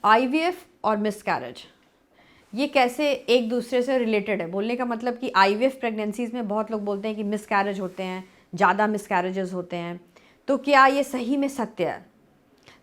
IVF और miscarriage ये कैसे एक दूसरे से रिलेटेड है? बोलने का मतलब कि आईवीएफ प्रेगनेंसीज में बहुत लोग बोलते हैं कि मिसकैरेज होते हैं, ज़्यादा मिसकैरेजेस होते हैं, तो क्या ये सही में सत्य है?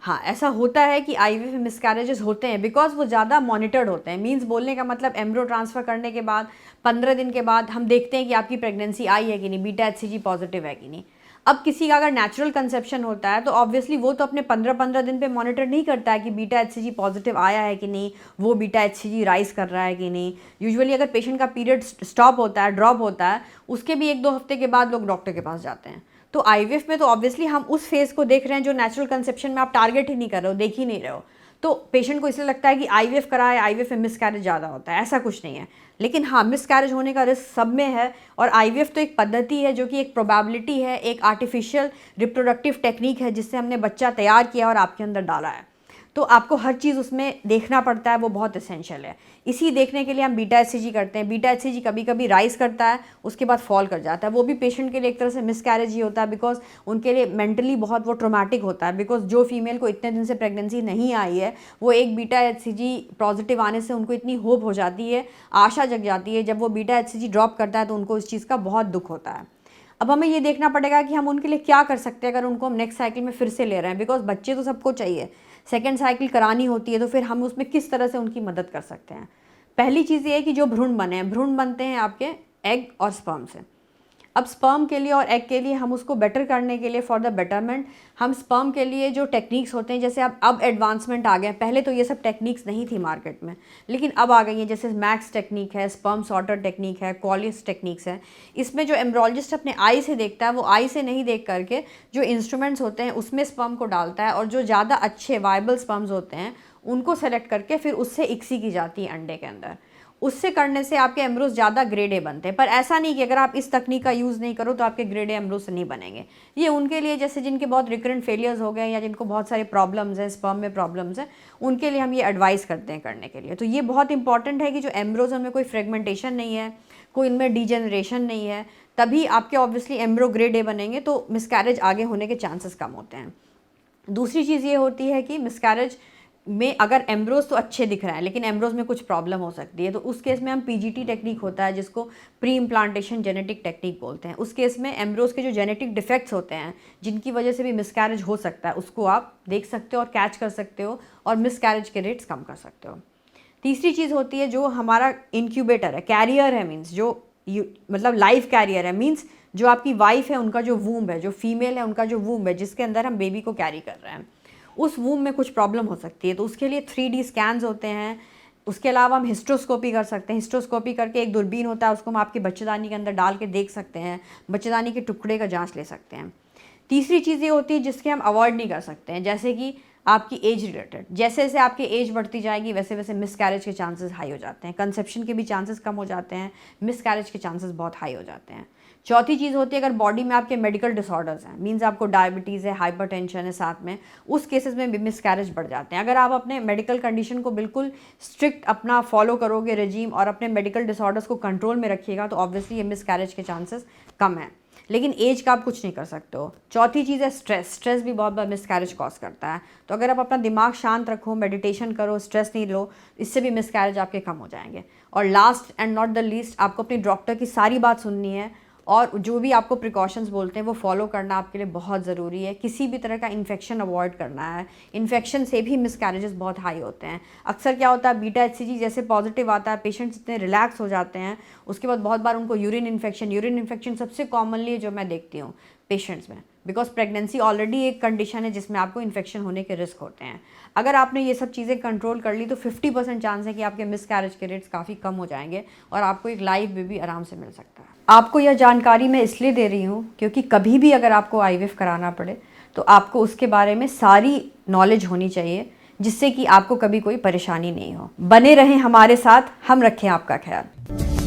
हाँ, ऐसा होता है कि आईवीएफ में मिसकैरेजेस होते हैं बिकॉज वो ज़्यादा मॉनिटर्ड होते हैं। मींस बोलने का मतलब एम्ब्रो ट्रांसफ़र करने के बाद 15 दिन के बाद हम देखते हैं कि आपकी प्रेगनेंसी आई है कि नहीं, बीटा एचसीजी पॉजिटिव है कि नहीं। अब किसी का अगर नेचुरल कंसेप्शन होता है तो ऑब्वियसली वो तो अपने 15-15 दिन पे मॉनिटर नहीं करता है कि बीटा एचसीजी पॉजिटिव आया है कि नहीं, वो बीटा एचसीजी राइज कर रहा है कि नहीं। यूजुअली अगर पेशेंट का पीरियड स्टॉप होता है, ड्रॉप होता है, उसके भी 1-2 हफ्ते के बाद लोग डॉक्टर के पास जाते हैं। तो आईवीएफ में तो ऑब्वियसली हम उस फेज को देख रहे हैं जो नेचुरल कंसेप्शन में आप टारगेट ही नहीं कर रहे हो, देख ही नहीं रहे हो। तो पेशेंट को इसलिए लगता है कि आईवीएफ कराए, आईवीएफ में मिसकैरेज ज़्यादा होता है। ऐसा कुछ नहीं है, लेकिन हाँ, मिसकैरेज होने का रिस्क सब में है। और आईवीएफ तो एक पद्धति है जो कि एक प्रोबेबिलिटी है, एक आर्टिफिशियल रिप्रोडक्टिव टेक्निक है जिससे हमने बच्चा तैयार किया और आपके अंदर डाला है। तो आपको हर चीज़ उसमें देखना पड़ता है, वो बहुत एसेंशियल है। इसी देखने के लिए हम बीटा एचसीजी करते हैं। बीटा एचसीजी कभी कभी राइज करता है, उसके बाद फॉल कर जाता है। वो भी पेशेंट के लिए एक तरह से मिसकैरेज ही होता है बिकॉज उनके लिए मेंटली बहुत वो ट्रोमेटिक होता है। बिकॉज जो फीमेल को इतने दिन से प्रेगनेंसी नहीं आई है, वो एक बीटा एचसीजी पॉजिटिव आने से उनको इतनी होप हो जाती है, आशा जग जाती है। जब वो बीटा एचसीजी ड्रॉप करता है तो उनको इस चीज़ का बहुत दुख होता है। अब हमें ये देखना पड़ेगा कि हम उनके लिए क्या कर सकते हैं अगर उनको हम नेक्स्ट साइकिल में फिर से ले रहे हैं। बिकॉज बच्चे तो सबको चाहिए, सेकेंड साइकिल करानी होती है, तो फिर हम उसमें किस तरह से उनकी मदद कर सकते हैं। पहली चीज़ ये है कि जो भ्रूण बने हैं, भ्रूण बनते हैं आपके एग और स्पर्म से। अब स्पर्म के लिए और एग के लिए हम उसको बेटर करने के लिए, फॉर द बेटरमेंट, हम स्पर्म के लिए जो टेक्निक्स होते हैं, जैसे अब एडवांसमेंट आ गए। पहले तो ये सब टेक्निक्स नहीं थी मार्केट में, लेकिन अब आ गई हैं। जैसे मैक्स टेक्निक है, स्पर्म सॉर्टर टेक्निक है, क्वालिस टेक्निक्स है। इसमें जो एम्ब्रोलॉजिस्ट अपने आई से देखता है, वो आई से नहीं देख करके जो इंस्ट्रूमेंट्स होते हैं उसमें स्पर्म को डालता है, और जो ज़्यादा अच्छे वायबल स्पर्म्स होते हैं उनको सेलेक्ट करके फिर उससे इक्सी की जाती है अंडे के अंदर। उससे करने से आपके एम्ब्रोस ज़्यादा ग्रेड ए बनते हैं। पर ऐसा नहीं कि अगर आप इस तकनीक का यूज़ नहीं करो तो आपके ग्रेड ए एम्ब्रोस नहीं बनेंगे। ये उनके लिए, जैसे जिनके बहुत रिकरेंट फेलियर्स हो गए या जिनको बहुत सारे प्रॉब्लम्स हैं, स्पर्म में प्रॉब्लम्स हैं, उनके लिए हम ये एडवाइस करते हैं करने के लिए। तो ये बहुत इंपॉर्टेंट है कि जो एम्ब्रोस, उनमें कोई फ्रेगमेंटेशन नहीं है, कोई इनमें डिजेनरेशन नहीं है, तभी आपके ऑब्वियसली एम्ब्रो ग्रेड ए बनेंगे, तो मिसकैरेज आगे होने के चांसेस कम होते हैं। दूसरी चीज़ ये होती है कि मिसकैरेज में अगर एम्ब्रोस तो अच्छे दिख रहे हैं लेकिन एम्ब्रोस में कुछ प्रॉब्लम हो सकती है, तो उस केस में हम पीजीटी टेक्निक होता है जिसको प्री इम्प्लांटेशन जेनेटिक टेक्निक बोलते हैं। उस केस में एम्ब्रोस के जो जेनेटिक डिफेक्ट्स होते हैं जिनकी वजह से भी मिसकैरेज हो सकता है, उसको आप देख सकते हो और कैच कर सकते हो और मिसकैरेज के रेट्स कम कर सकते हो। तीसरी चीज़ होती है जो हमारा इंक्यूबेटर है, कैरियर है, मीन्स जो मतलब लाइफ कैरियर है, मीन्स जो आपकी वाइफ है उनका जो वूम्ब है, जो फीमेल है उनका जो वूम्ब है जिसके अंदर हम बेबी को कैरी कर रहे हैं, उस वूम में कुछ प्रॉब्लम हो सकती है। तो उसके लिए 3D स्कैन्स होते हैं। उसके अलावा हम हिस्ट्रोस्कोपी कर सकते हैं। हिस्ट्रोस्कोपी करके एक दूरबीन होता है, उसको हम आपके बच्चेदानी के अंदर डाल के देख सकते हैं, बच्चेदानी के टुकड़े का जांच ले सकते हैं। तीसरी चीज़ ये होती है जिसके हम अवॉइड नहीं कर सकते हैं, जैसे कि आपकी एज रिलेटेड। जैसे जैसे आपकी एज बढ़ती जाएगी वैसे वैसे मिसकैरेज के चांसेस हाई हो जाते हैं, कंसेप्शन के भी चांसेस कम हो जाते हैं, मिसकैरेज के चांसेस बहुत हाई हो जाते हैं। चौथी चीज़ होती है अगर बॉडी में आपके मेडिकल डिसऑर्डर्स हैं, मींस आपको डायबिटीज़ है, हाइपरटेंशन है साथ में, उस केसेस में भी मिसकैरेज बढ़ जाते हैं। अगर आप अपने मेडिकल कंडीशन को बिल्कुल स्ट्रिक्ट अपना फॉलो करोगे रेजीम और अपने मेडिकल डिसऑर्डर्स को कंट्रोल में रखिएगा तो ऑब्वियसली ये मिसकैरेज के चांसेस कम हैं। लेकिन एज का आप कुछ नहीं कर सकते हो। चौथी चीज़ है स्ट्रेस। स्ट्रेस भी बहुत बार मिसकैरेज कॉज करता है। तो अगर आप अपना दिमाग शांत रखो, मेडिटेशन करो, स्ट्रेस नहीं लो, इससे भी मिसकैरेज आपके कम हो जाएंगे। और last and not the least, आपको अपनी डॉक्टर की सारी बात सुननी है और जो भी आपको प्रिकॉशंस बोलते हैं वो फॉलो करना आपके लिए बहुत ज़रूरी है। किसी भी तरह का इन्फेक्शन अवॉइड करना है। इन्फेक्शन से भी मिसकैरेजेस बहुत हाई होते हैं। अक्सर क्या होता है, बीटा एचसीजी जैसे पॉजिटिव आता है, पेशेंट्स इतने रिलैक्स हो जाते हैं, उसके बाद बहुत बार उनको यूरिन इन्फेक्शन सबसे कॉमनली जो मैं देखती हूँ पेशेंट्स में, बिकॉज प्रेगनेंसी ऑलरेडी एक कंडीशन है जिसमें आपको इन्फेक्शन होने के रिस्क होते हैं। अगर आपने ये सब चीज़ें कंट्रोल कर ली तो 50% चांस है कि आपके मिसकैरेज के रेट्स काफ़ी कम हो जाएंगे और आपको एक लाइव बेबी आराम से मिल सकता है। आपको यह जानकारी मैं इसलिए दे रही हूँ क्योंकि कभी भी अगर आपको आईवीएफ कराना पड़े तो आपको उसके बारे में सारी नॉलेज होनी चाहिए, जिससे कि आपको कभी कोई परेशानी नहीं हो। बने रहें हमारे साथ, हम रखें आपका ख्याल।